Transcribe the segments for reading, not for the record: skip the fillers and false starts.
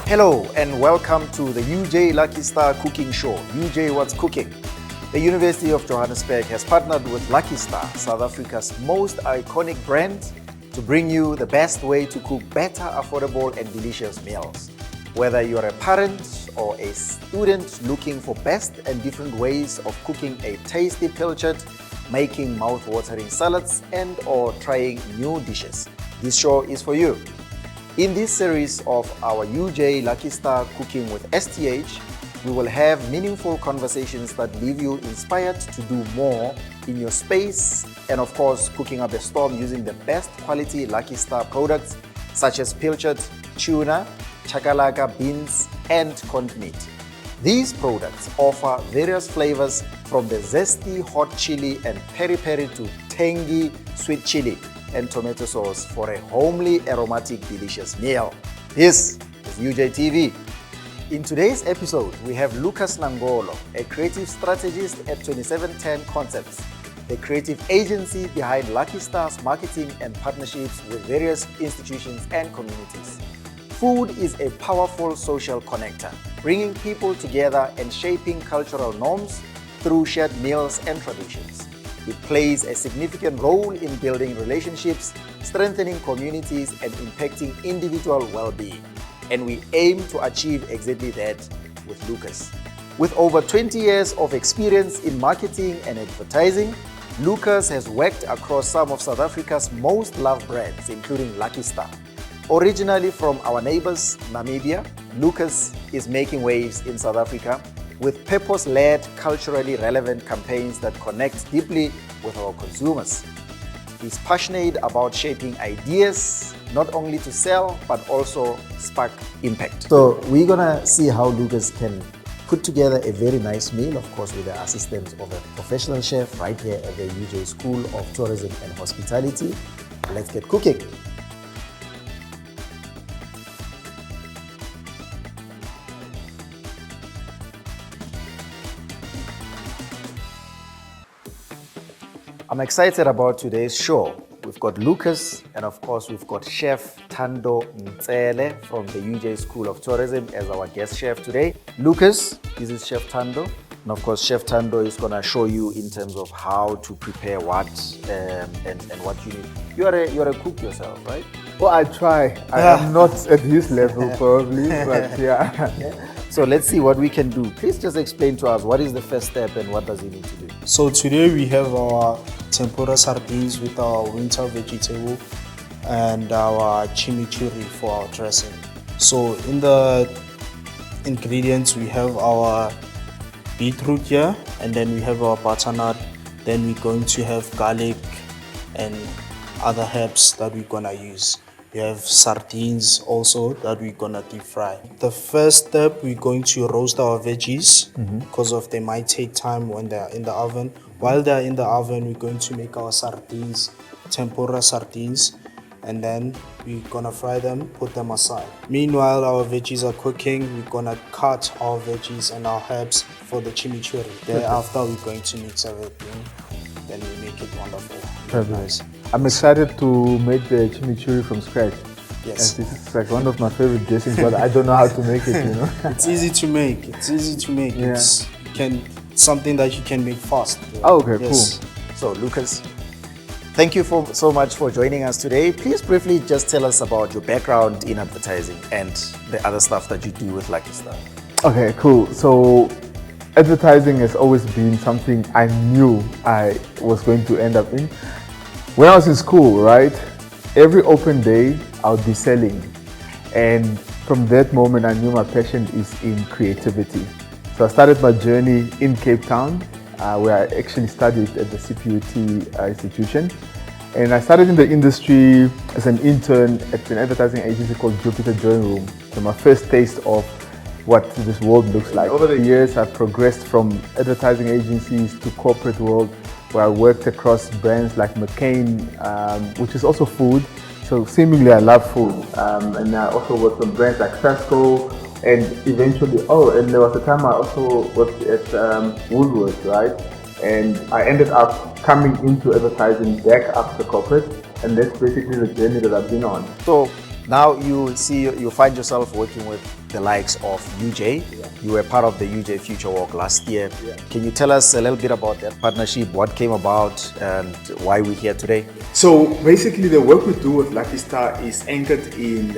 Hello and welcome to the UJ Lucky Star Cooking Show. UJ What's Cooking? The University of Johannesburg has partnered with Lucky Star, South Africa's most iconic brand, to bring you the best way to cook better, affordable and delicious meals. Whether you are a parent or a student looking for best and different ways of cooking a tasty pilchard, making mouth-watering salads and or trying new dishes, this show is for you. In this series of our UJ Lucky Star Cooking with STH, we will have meaningful conversations that leave you inspired to do more in your space and of course cooking up a storm using the best quality Lucky Star products such as pilchard, tuna, chakalaka, beans and corned meat. These products offer various flavors from the zesty hot chili and peri-peri to tangy sweet chili and tomato sauce for a homely, aromatic, delicious meal. This is UJ TV. In today's episode, we have Lukas Nangolo, a creative strategist at 2710 Concepts, the creative agency behind Lucky Star's marketing and partnerships with various institutions and communities. Food is a powerful social connector, bringing people together and shaping cultural norms through shared meals and traditions. It plays a significant role in building relationships, strengthening communities, and impacting individual well-being. And we aim to achieve exactly that with Lukas. With over 20 years of experience in marketing and advertising, Lukas has worked across some of South Africa's most loved brands, including Lucky Star. Originally from our neighbors, Namibia, Lukas is making waves in South Africa with purpose-led, culturally relevant campaigns that connect deeply with our consumers. He's passionate about shaping ideas, not only to sell, but also spark impact. So we're gonna see how Lukas can put together a very nice meal, of course with the assistance of a professional chef right here at the UJ School of Tourism and Hospitality. Let's get cooking. I'm excited about today's show. We've got Lukas and of course we've got Chef Thando Mtsele from the UJ School of Tourism as our guest chef today. Lukas, this is Chef Thando. And of course Chef Thando is going to show you in terms of how to prepare what and what you need. You're a cook yourself, right? Well, I try. I am not at his level probably, but yeah. So let's see what we can do. Please just explain to us what is the first step and what does he need to do. So today we have our tempura sardines with our winter vegetable and our chimichurri for our dressing. So in the ingredients we have our beetroot here, and then we have our butternut, then we're going to have garlic and other herbs that we're gonna use. We have sardines also that we're gonna deep fry. The first step, we're going to roast our veggies because of they might take time when they're in the oven. While they're in the oven, we're going to make our sardines, tempura sardines, and then we're gonna fry them, put them aside. Meanwhile, our veggies are cooking. We're gonna cut our veggies and our herbs for the chimichurri. Thereafter, we're going to mix everything. Then we make it wonderful. Perfect. Nice. I'm excited to make the chimichurri from scratch. Yes. And this is like one of my favorite dressings, but I don't know how to make it, you know. It's easy to make. It's easy to make. Yeah. It's something that you can make fast. Oh, okay, Yes. cool. So Lukas, thank you so much for joining us today. Please briefly just tell us about your background in advertising and the other stuff that you do with Lucky Star. Okay, cool. So advertising has always been something I knew I was going to end up in. When I was in school, right, every open day I would be selling. And from that moment, I knew my passion is in creativity. So I started my journey in Cape Town, where I actually studied at the CPUT institution. And I started in the industry as an intern at an advertising agency called Jupiter Drawing Room. So my first taste of what this world looks like. Over the years, I've progressed from advertising agencies to corporate world, where I worked across brands like McCain, which is also food, So seemingly I love food, and I also worked on brands like Tesco, and eventually, and there was a time I also worked at Woolworths, right? And I ended up coming into advertising back after corporate, and that's basically the journey that I've been on. So now you find yourself working with the likes of UJ. You were part of the UJ Future Walk last year. Can you tell us a little bit about that partnership, what came about, and why we're here today? So basically the work we do with Lucky Star is anchored in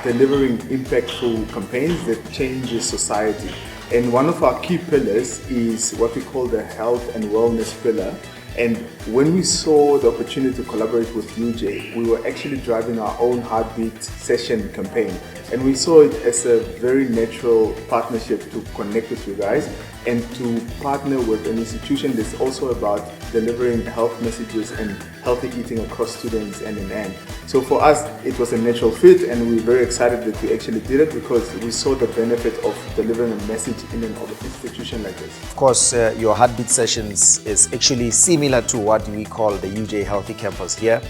delivering impactful campaigns that changes society. And one of our key pillars is what we call the health and wellness pillar. And when we saw the opportunity to collaborate with UJ, we were actually driving our own heartbeat session campaign. And we saw it as a very natural partnership to connect with you guys and to partner with an institution that's also about delivering health messages and healthy eating across students and in end. So for us, it was a natural fit, and we're very excited that we actually did it because we saw the benefit of delivering a message in an institution like this. Of course, your heartbeat sessions is actually similar to what we call the UJ Healthy Campus here.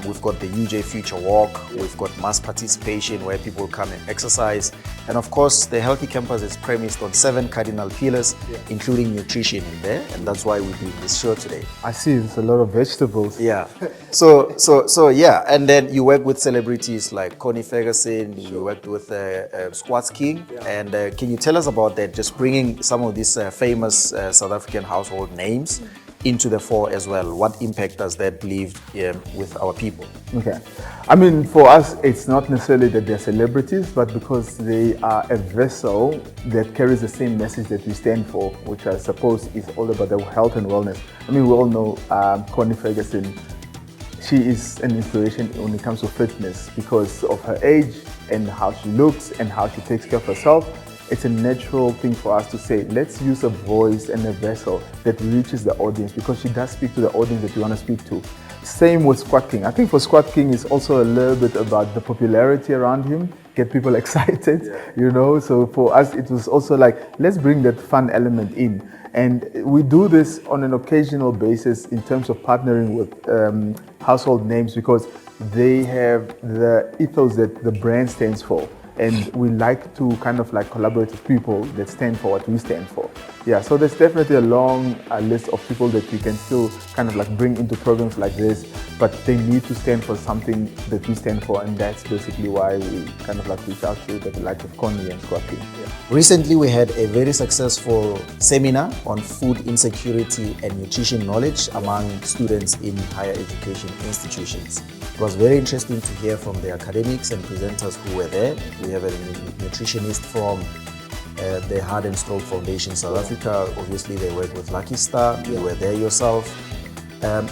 We've got the UJ Future Walk, we've got mass participation where people come and exercise. And of course, the Healthy Campus is premised on 7 cardinal pillars, including nutrition in there. And that's why we're doing this show today. I see there's a lot of vegetables. Yeah. So yeah. And then you work with celebrities like Connie Ferguson, you worked with Squats King. And can you tell us about that? Just bringing some of these famous South African household names into the fore as well. What impact does that leave with our people? Okay. I mean, for us, it's not necessarily that they're celebrities, but because they are a vessel that carries the same message that we stand for, which I suppose is all about the health and wellness. I mean, we all know Connie Ferguson. She is an inspiration when it comes to fitness because of her age and how she looks and how she takes care of herself. It's a natural thing for us to say, let's use a voice and a vessel that reaches the audience because she does speak to the audience that you want to speak to. Same with Squat King. I think for Squat King, it's also a little bit about the popularity around him, get people excited, you know. So for us, it was also like, let's bring that fun element in. And we do this on an occasional basis in terms of partnering with household names because they have the ethos that the brand stands for. And we like to kind of like collaborate with people that stand for what we stand for. Yeah, so there's definitely a long list of people that we can still kind of like bring into programs like this, but they need to stand for something that we stand for, and that's basically why we kind of like reach out to the likes of Connie and Squat King. Yeah. Recently, we had a very successful seminar on food insecurity and nutrition knowledge among students in higher education institutions. It was very interesting to hear from the academics and presenters who were there. We have a nutritionist from the Heart and Stroke Foundation South Africa. Obviously, they work with Lucky Star. You were there yourself.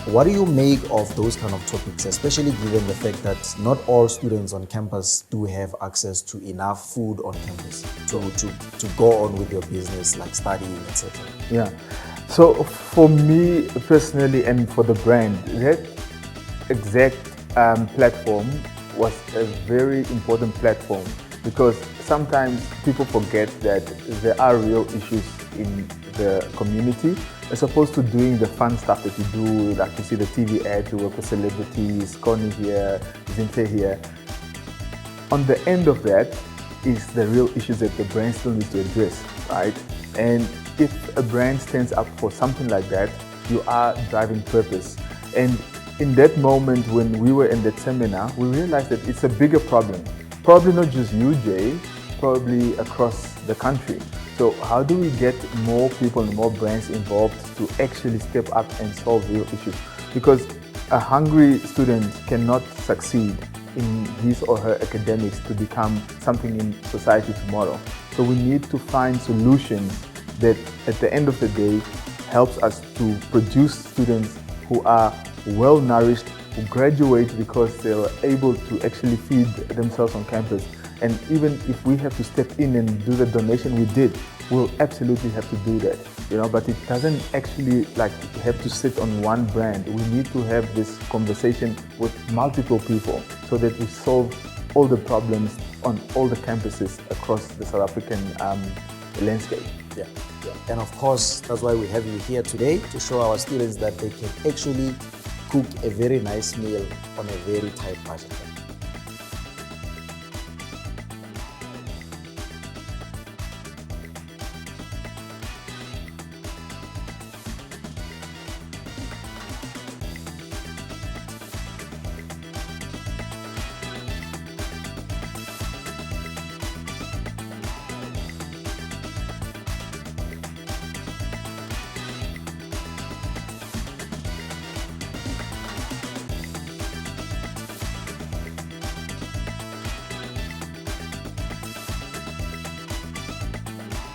What do you make of those kind of topics, especially given the fact that not all students on campus do have access to enough food on campus to go on with your business, like studying, etc.? Yeah. So for me personally and for the brand, that exact platform was a very important platform because sometimes people forget that there are real issues in the community as opposed to doing the fun stuff that you do, like you see the TV ads, you work with celebrities, Connie here, Zinte here. On the end of that is the real issues that the brand still needs to address, right? And if a brand stands up for something like that, you are driving purpose. And in that moment when we were in that seminar, we realized that it's a bigger problem. Probably not just UJ, probably across the country. So how do we get more people and more brands involved to actually step up and solve real issues? Because a hungry student cannot succeed in his or her academics to become something in society tomorrow. So we need to find solutions that at the end of the day helps us to produce students who are well nourished, who graduate because they were able to actually feed themselves on campus. And even if we have to step in and do the donation we did, we'll absolutely have to do that, you know, but it doesn't actually like have to sit on one brand. We need to have this conversation with multiple people so that we solve all the problems on all the campuses across the South African landscape. Yeah. And of course, that's why we have you here today, to show our students that they can actually cook a very nice meal on a very tight budget.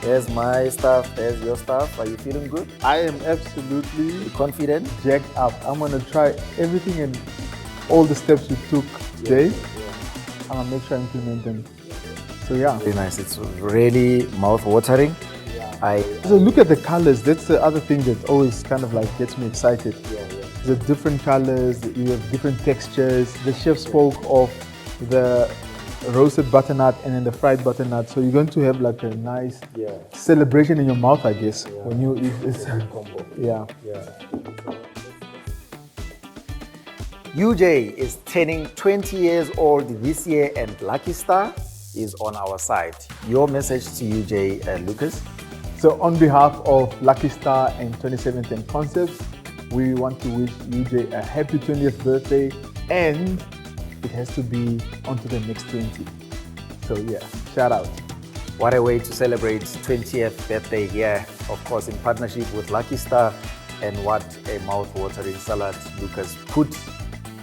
There's my stuff, there's your stuff. Are you feeling good? I am absolutely Confident? jacked up. I'm gonna try everything and all the steps we took today. I'm gonna make sure I implement them. So yeah. Very nice. It's really mouth-watering. So look at the colors. That's the other thing that always kind of like gets me excited. The different colors, you have different textures. The chef spoke of the roasted butternut and then the fried butternut. So you're going to have like a nice celebration in your mouth, I guess, when you eat this. Yeah. UJ is turning 20 years old this year and Lucky Star is on our side. Your message to UJ, Lucas? So on behalf of Lucky Star and 27th and Concepts, we want to wish UJ a happy 20th birthday, and it has to be onto the next 20. So yeah, shout out. What a way to celebrate 20th birthday here, of course, in partnership with Lucky Star. And what a mouth-watering salad Lucas put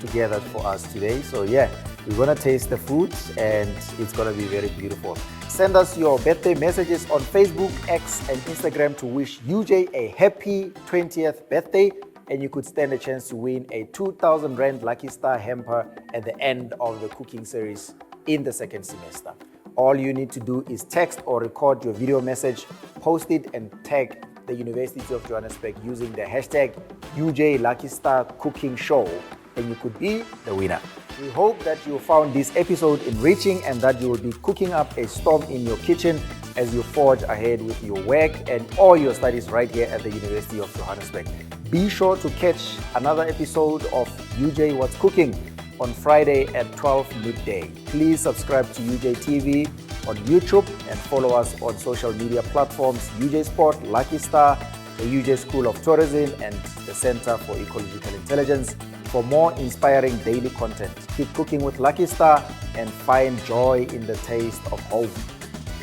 together for us today. So yeah, we're gonna taste the food and it's gonna be very beautiful. Send us your birthday messages on Facebook, X and Instagram to wish UJ a happy 20th birthday, and you could stand a chance to win a 2,000 Rand Lucky Star hamper at the end of the cooking series in the second semester. All you need to do is text or record your video message, post it and tag the University of Johannesburg using the hashtag UJ Lucky Star Cooking Show, and you could be the winner. We hope that you found this episode enriching and that you will be cooking up a storm in your kitchen as you forge ahead with your work and all your studies right here at the University of Johannesburg. Be sure to catch another episode of UJ What's Cooking on Friday at 12 midday. Please subscribe to UJ TV on YouTube and follow us on social media platforms UJ Sport, Lucky Star, the UJ School of Tourism and the Center for Ecological Intelligence for more inspiring daily content. Keep cooking with Lucky Star and find joy in the taste of home.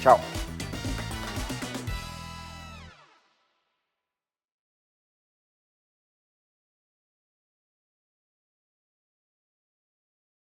Ciao.